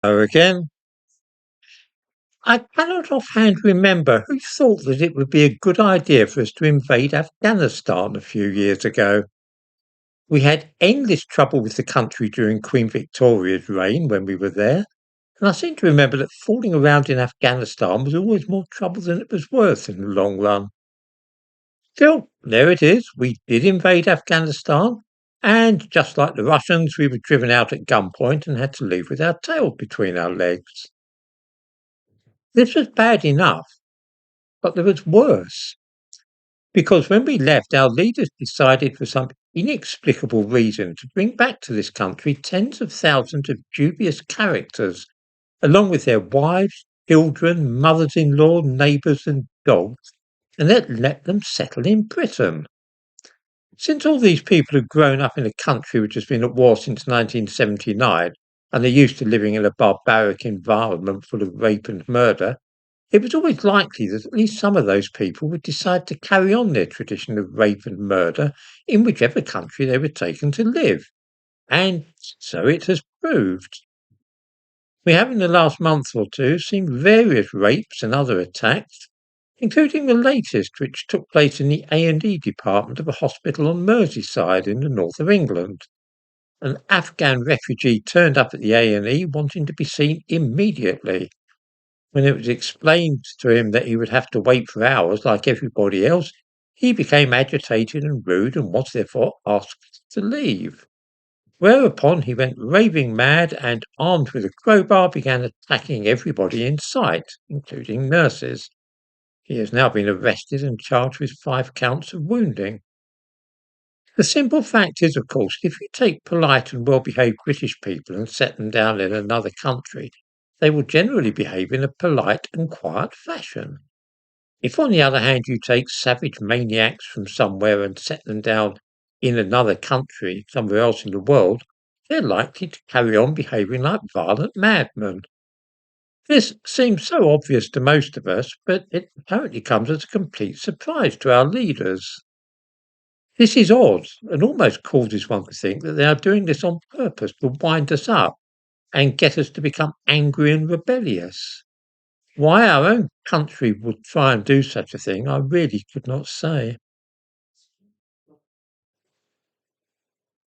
Again, I cannot offhand remember who thought that it would be a good idea for us to invade Afghanistan a few years ago. We had endless trouble with the country during Queen Victoria's reign when we were there, and I seem to remember that fooling around in Afghanistan was always more trouble than it was worth in the long run. Still, there it is. We did invade Afghanistan, and just like the Russians, we were driven out at gunpoint and had to leave with our tail between our legs. This was bad enough, but there was worse. Because when we left, our leaders decided for some inexplicable reason to bring back to this country tens of thousands of dubious characters, along with their wives, children, mothers in law, neighbours, and dogs, and then let them settle in Britain. Since all these people have grown up in a country which has been at war since 1979, and they're used to living in a barbaric environment full of rape and murder, it was always likely that at least some of those people would decide to carry on their tradition of rape and murder in whichever country they were taken to live. And so it has proved. We have in the last month or two seen various rapes and other attacks, including the latest which took place in the A&E department of a hospital on Merseyside in the north of England. An Afghan refugee turned up at the A&E wanting to be seen immediately. When it was explained to him that he would have to wait for hours like everybody else, he became agitated and rude and was therefore asked to leave. Whereupon he went raving mad and, armed with a crowbar, began attacking everybody in sight, including nurses. He has now been arrested and charged with 5 counts of wounding. The simple fact is, of course, if you take polite and well-behaved British people and set them down in another country, they will generally behave in a polite and quiet fashion. If, on the other hand, you take savage maniacs from somewhere and set them down in another country, somewhere else in the world, they're likely to carry on behaving like violent madmen. This seems so obvious to most of us, but it apparently comes as a complete surprise to our leaders. This is odd and almost causes one to think that they are doing this on purpose to wind us up and get us to become angry and rebellious. Why our own country would try and do such a thing, I really could not say.